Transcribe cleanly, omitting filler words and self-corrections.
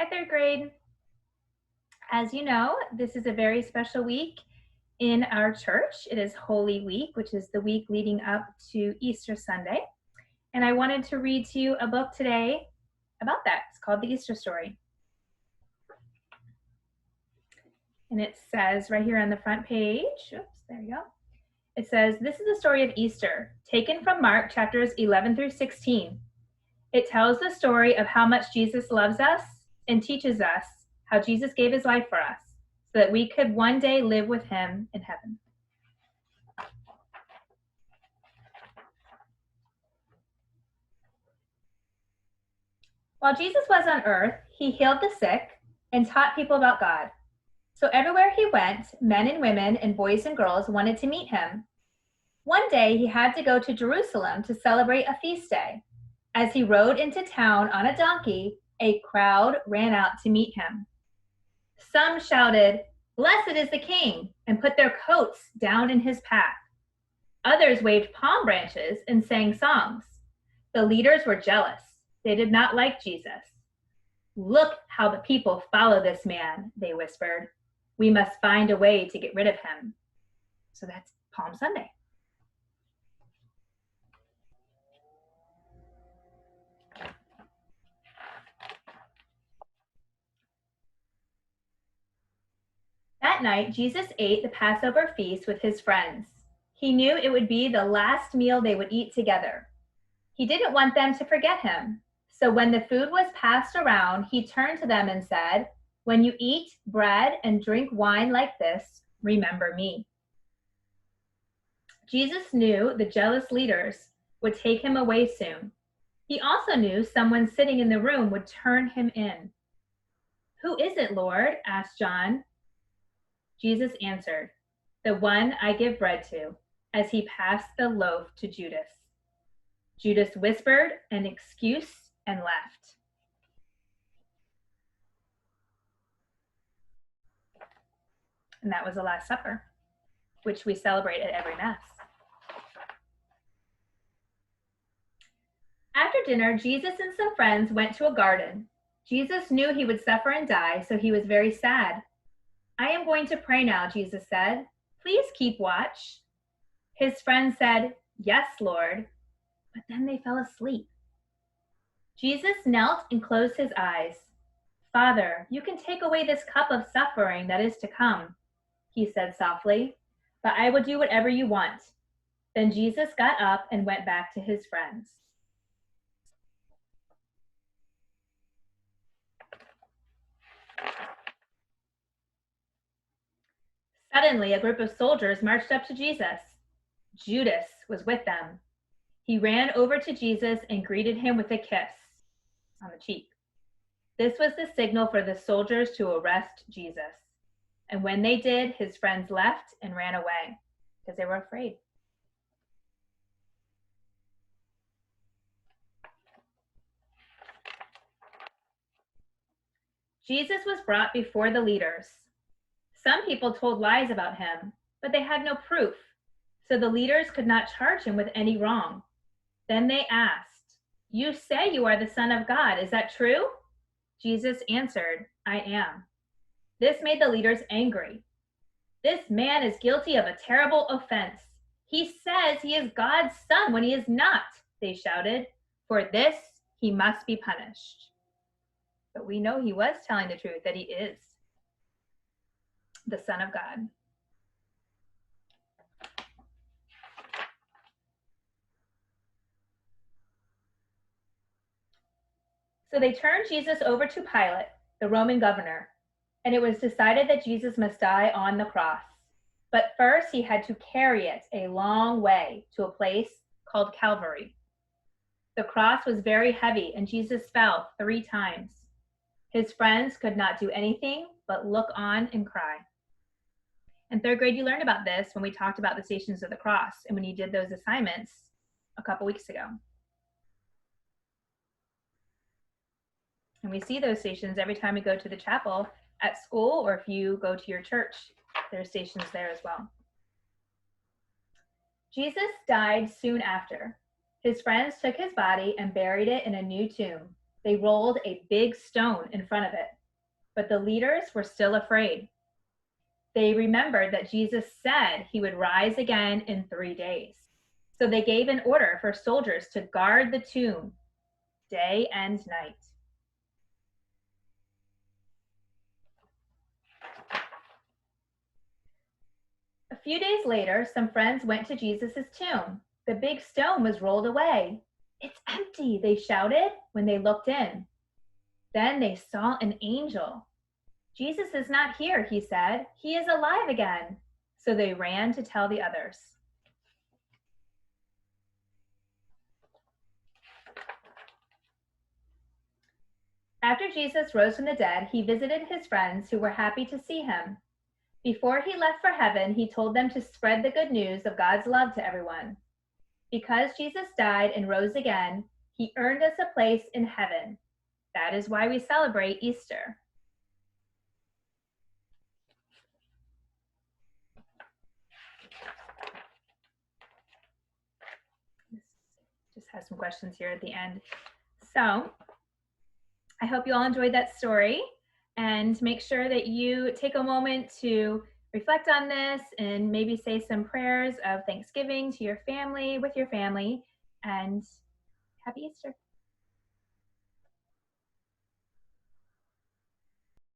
Hi, third grade. As you know, this is a very special week in our church. It is Holy Week, which is the week leading up to Easter Sunday. And I wanted to read to you a book today about that. It's called The Easter Story. And it says right here on the front page, oops, there you go. It says, this is the story of Easter, taken from Mark chapters 11 through 16. It tells the story of how much Jesus loves us and teaches us how Jesus gave his life for us so that we could one day live with him in heaven. While Jesus was on earth, he healed the sick and taught people about God. So everywhere he went, men and women and boys and girls wanted to meet him. One day he had to go to Jerusalem to celebrate a feast day. As he rode into town on a donkey, a crowd ran out to meet him. Some shouted, "Blessed is the King," and put their coats down in his path. Others waved palm branches and sang songs. The leaders were jealous. They did not like Jesus. "Look how the people follow this man," they whispered. "We must find a way to get rid of him." So that's Palm Sunday. That night, Jesus ate the Passover feast with his friends. He knew it would be the last meal they would eat together. He didn't want them to forget him. So when the food was passed around, he turned to them and said, "When you eat bread and drink wine like this, remember me." Jesus knew the jealous leaders would take him away soon. He also knew someone sitting in the room would turn him in. "Who is it, Lord?" asked John. Jesus answered, "The one I give bread to," as he passed the loaf to Judas. Judas whispered an excuse and left. And that was the Last Supper, which we celebrate at every Mass. After dinner, Jesus and some friends went to a garden. Jesus knew he would suffer and die, so he was very sad. "I am going to pray now," Jesus said. "Please keep watch." His friends said, "Yes, Lord," but then they fell asleep. Jesus knelt and closed his eyes. "Father, you can take away this cup of suffering that is to come," he said softly, "but I will do whatever you want." Then Jesus got up and went back to his friends. Suddenly, a group of soldiers marched up to Jesus. Judas was with them. He ran over to Jesus and greeted him with a kiss on the cheek. This was the signal for the soldiers to arrest Jesus. And when they did, his friends left and ran away because they were afraid. Jesus was brought before the leaders. Some people told lies about him, but they had no proof, so the leaders could not charge him with any wrong. Then they asked, "You say you are the Son of God, is that true?" Jesus answered, "I am." This made the leaders angry. "This man is guilty of a terrible offense. He says he is God's son when he is not," they shouted. "For this, he must be punished." But we know he was telling the truth, that he is the Son of God. So they turned Jesus over to Pilate, the Roman governor, and it was decided that Jesus must die on the cross. But first he had to carry it a long way to a place called Calvary. The cross was very heavy, and Jesus fell 3 times. His friends could not do anything but look on and cry. In third grade, you learned about this when we talked about the Stations of the Cross and when you did those assignments a couple weeks ago. And we see those stations every time we go to the chapel at school, or if you go to your church, there are stations there as well. Jesus died soon after. His friends took his body and buried it in a new tomb. They rolled a big stone in front of it, but the leaders were still afraid. They remembered that Jesus said he would rise again in 3 days. So they gave an order for soldiers to guard the tomb day and night. A few days later, some friends went to Jesus' tomb. The big stone was rolled away. "It's empty," they shouted when they looked in. Then they saw an angel. "Jesus is not here," he said. "He is alive again." So they ran to tell the others. After Jesus rose from the dead, he visited his friends who were happy to see him. Before he left for heaven, he told them to spread the good news of God's love to everyone. Because Jesus died and rose again, he earned us a place in heaven. That is why we celebrate Easter. Just has some questions here at the end. So I hope you all enjoyed that story, and make sure that you take a moment to reflect on this and maybe say some prayers of thanksgiving to your family, with your family, and happy Easter.